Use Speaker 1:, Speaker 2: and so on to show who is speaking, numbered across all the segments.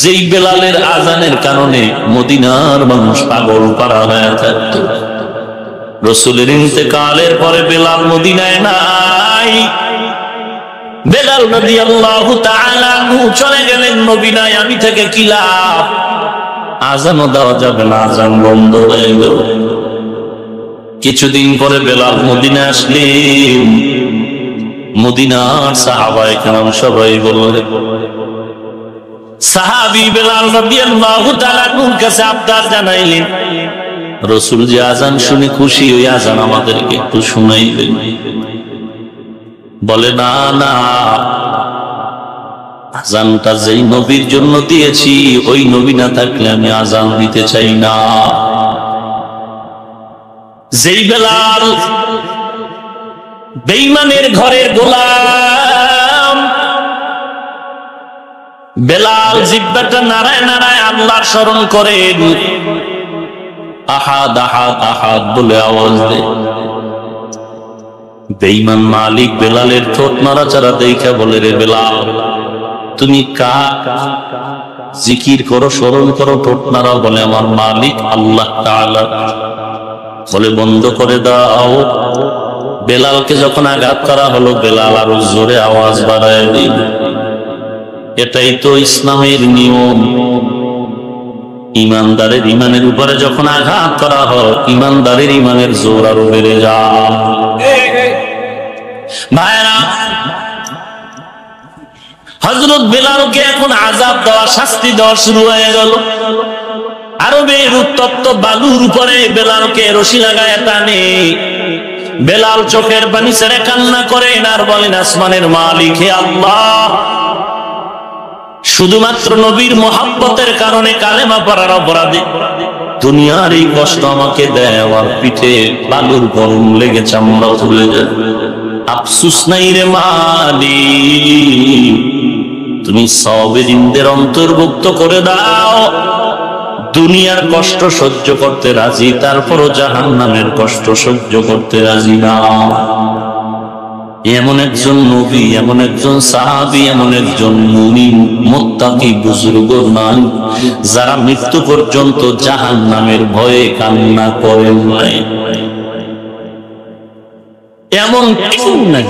Speaker 1: যেই বেলালের আজানের কারণে মদিনার মানুষ পাগল পারা হয়ে থাকত। রাসূলের ইন্তেকালের পরে বেলাল মদিনায় নাই। বেলাল রাদিয়াল্লাহু তাআলা আনহু চলে গেলেন মদিনায়। আমি থেকে কি লাভ? আজানও দেওয়া যাবে না, আজান বন্ধ হয়ে গেল। কিছুদিন পরে বেলাল মদিনায় আসলেন। মদিনার সাহাবায়ে কেরাম সবাই বললেন, সাহাবী বেলাল রাদিয়াল্লাহু তাআলা আনহুর কাছে আবদার জানাইলেন, রাসূল যে আজান শুনে খুশি, ওই আজান আমাদেরকে একটু শুনাইবেন। বলে, না না, আজানটা যেই নবীর জন্য দিয়েছি, ওই নবী না থাকলে আমি আজান দিতে চাই না। যেই বেলাল বেঈমানের ঘরের গোলাম, বেলাল জিহ্বাটা নাড়ায় নাড়ায় আল্লাহর স্মরণ করেন, আহাদ আহাদ আহাদ বলে আওয়াজ দেয়। বেঈমান মালিক বেলালের ঠোঁট নাড়াচাড়া দেখে বলে, রে বেলাল, তুমি জিকির করো, স্মরণ করো, ঠোঁট নাড়াও। বলে, আমার মালিক আল্লাহ তাআলা। বলে, বন্ধ করে দাও। বেলালকে যখন আঘাত করা হলো, বেলাল আরো জোরে আওয়াজ বাড়ায় দিল। এটাই তো ইসলামের নিয়ম। ইমানদারের ইমানের উপরে যখন আঘাত করা হয়, ইমানদারের ইমানের জোর আরো বেড়ে যায়। ভাইরা, হযরত বেলালকে এখন আযাব দেওয়া, শাস্তি দেওয়া শুরু হয়ে গেল। আরবের উত্তপ্ত বালুর উপরে বেলালকে রশি লাগায় টানে। বেলাল চোখের পানি ছেড়ে কান্না করেন আর বলেন, আসমানের মালিক হে আল্লাহ, শুধুমাত্র নবীর মহব্বতের কারণে কালেমা পড়ার অপরাধে দুনিয়ার এই কষ্ট আমাকে দেয়। আমার পিঠে বালুর গরম লেগে চামড়া তুলে যায়। আফসুস নাই রে মালিক, তুমি সাবিরিনদের অন্তর্ভুক্ত করে দাও। দুনিয়ার কষ্ট সহ্য করতে রাজি, তারপরও জাহান্নামের কষ্ট সহ্য করতে রাজি না। এমন একজন নবী, এমন একজন সাহাবী, এমন একজন মুমিন মুত্তাকি বুজুর্গ নাই যারা মৃত্যু পর্যন্ত জাহান্নামের ভয়ে কান্না করেন নাই। এমন কেউ নাই।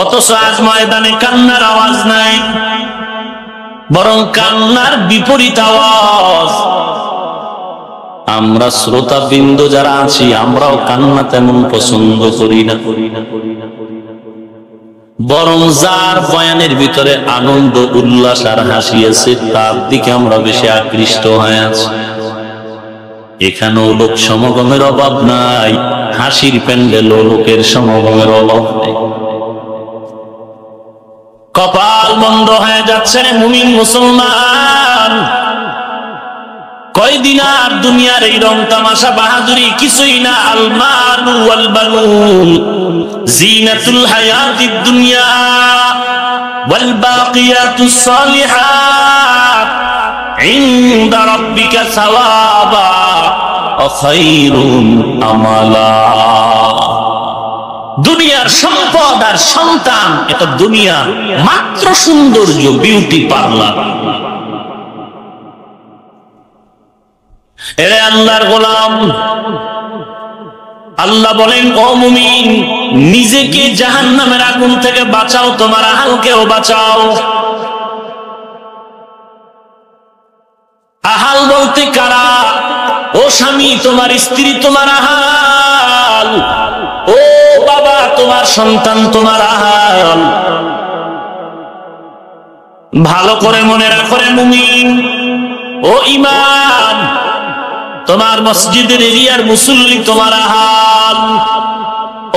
Speaker 1: অথচ আজ ময়দানে কান্নার আওয়াজ নাই, বরং কান্নার বিপরীত আওয়াজ। আমরা শ্রোতাবৃন্দ যারা আছি, আমরাও কান্না তেমন পছন্দ করি না, বরং যার বয়ানের ভিতরে আনন্দ, উল্লাস আর হাসি আছে, তার দিকে আমরা বেশি আকৃষ্ট হয়ে আছি। এখানেও লোক সমাগমের অভাব নাই, হাসির প্যান্ডেল লোকের সমাগমের অভাব নেই। কপাল বন্ধ হয়ে যাচ্ছে রে মুমিন মুসলমান। কয়দিন আর দুনিয়ার এই রং তামাশা বাহাদুরি কিছুই না। আল মালু ওয়াল বানুন জিনাতুল হায়াতিদ দুনিয়া ওয়াল বাকিয়াতুস সালিহাত ইনদা রাব্বিকা সাওয়াবা ওয়া খায়রুন আমালা। দুনিয়ার সম্পদ আর সন্তান, এটা দুনিয়া মাত্র সৌন্দর্য, বিউটি পার্লার। এরে আল্লাহর গোলাম, আল্লাহ বলেন, ও মুমিন, নিজেকে জাহান্নামের আগুন থেকে বাঁচাও, তোমার আহালকেও বাঁচাও। আহাল বলতে কারা? ও স্বামী, তোমার স্ত্রী তোমার আহাল। ও বাবা, তোমার সন্তান তোমার আহাল। ভালো করে মনে রাখো রে মুমিন। ও ইমাম, তোমার মসজিদের এরিয়ার মুসল্লি তোমার আহাল।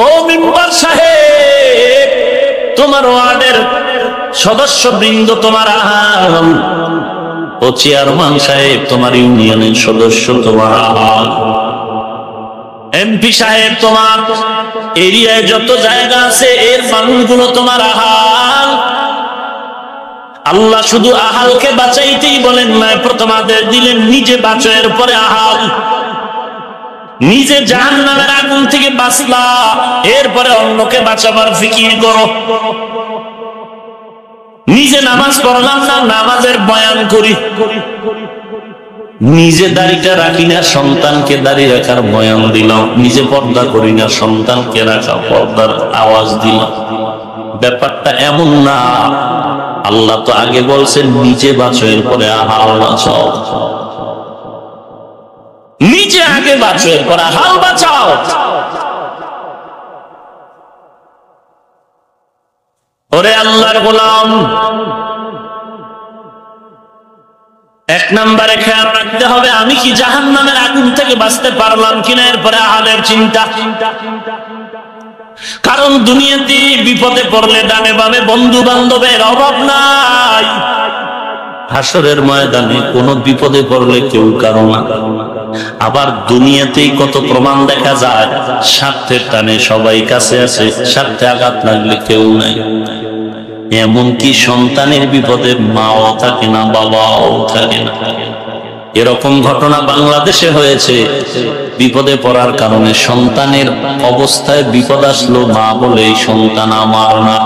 Speaker 1: ও মিম্বার সাহেব, তোমার ওয়ার্ডের সদস্য বৃন্দ তোমার আহাল। ও চেয়ারম্যান সাহেব, তোমার ইউনিয়নের সদস্য তোমার আহাল। এমপি সাহেব, তোমার এরিয়ায় যত জায়গা আছে এর মানুষগুলো তোমার আহাল। আল্লাহ শুধু আহালকে বাঁচাইতেই বলেন নাই, প্রথম আদেশ দিলেন নিজে বাঁচো, এরপরে আহাল। নিজে জাহান্নামের আগুন থেকে বাঁচলা, এরপরে অন্যকে বাঁচাবার ফিকির করো। নিজে নামাজ পড়লাম না, নামাজের বয়ান করি। নিজে দাড়িটা রাখি না, সন্তানকে দাড়ি রাখার বয়ান দিলাম। নিজে পর্দা করি না, সন্তানকে রাখা পর্দার আওয়াজ দিলাম। ব্যাপারটা এমন না। আল্লাহ তো আগে বলছেন নিজে বাঁচো, এরপরে আহাল বাঁচাও। নিজে আগে বাঁচো, এরপরে আহাল বাঁচাও। ওরে আল্লাহর গোলাম, এক নম্বরে খেয়াল রাখতে হবে আমি কি জাহান্নামের আগুন থেকে বাঁচতে পারলাম কিনা, এরপরে আহালের চিন্তা। কারণ দুনিয়াতে বিপদে পড়লে ডানে বামে বন্ধু বান্ধবের অভাব নাই। হাসরের ময়দানে কোন বিপদে পড়লে কেউ কারো না। আবার দুনিয়াতেই কত প্রমাণ দেখা যায়, স্বার্থের টানে সবাই কাছে আছে, স্বার্থে আঘাত লাগলে কেউ নাই। এমনকি সন্তানের বিপদে মাও থাকে না, বাবাও থাকে না। এরকম ঘটনা বাংলাদেশে হয়েছে। বিপদে পড়ার কারণে সন্তানের অবস্থায় বিপদ আসলো, মা বলে সন্তান আমার না,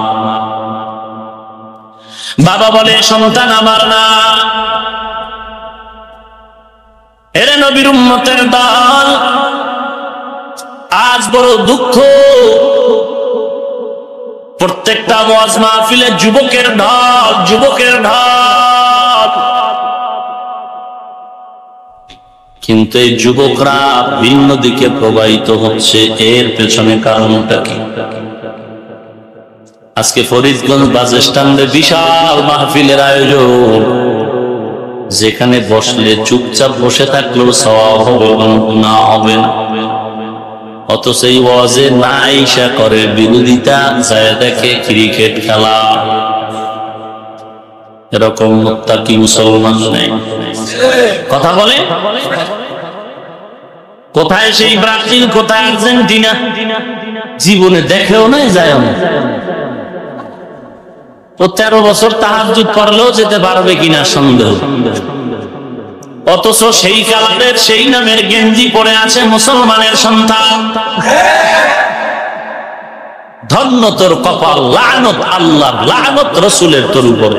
Speaker 1: বাবা বলে সন্তান আমার না। এরে নবীর উম্মতের দল, আজ বড় দুঃখ, প্রত্যেকটা ওয়াজ মাহফিলে যুবকের ঢল, যুবকের ঢল। কিন্তু এই যুবকরা ভিন্ন দিকে প্রবাহিত হচ্ছে। এর পেছনে কারণটা কি? আজকে ফরিদগঞ্জ বাস স্ট্যান্ডে বিশাল মাহফিলের আয়োজন, যেখানে বসলে চুপচাপ বসে থাকলেও সওয়াব হবে না হবে না। অথচ এই ওয়াজে না আইসা করে বিরোধিতা, যায় দেখে ক্রিকেট খেলা। এরকম মুত্তাকি মুসলমান নেই। কথা বলে কোথায় সেই ব্রাজিল, কোথায় আর্জেন্টিনা, জীবনে দেখেও নাই, যায় না। 13 বছর তাহাজ্জুদ পড়লেও যেতে পারবে কিনা সন্দেহ। অথচ সেই কালারের সেই নামের গেঞ্জি পরে আছে মুসলমানের সন্তান। ধন্য তোর কপাল, লানত আল্লাহ, লানত রাসূলের তোর উপরে।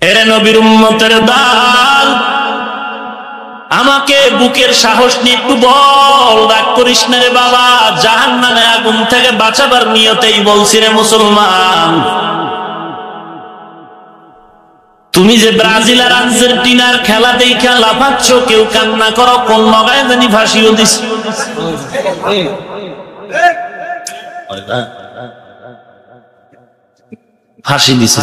Speaker 1: এরে নবীর উম্মতের দল, আমাকে বুকের সাহস নিয়ে একটু বল, রাগ করিস না রে বাবা। জাহান্নামের আগুন থেকে বাঁচাবার নিয়তেই বলছি রে মুসলমান। তুমি যে ব্রাজিল আর আর্জেন্টিনার খেলা দেখা লাফাচ্ছ, কেউ কান্না করো, কোন মগায় জানি ফাঁসিও দিস, ফাঁসি দিছে।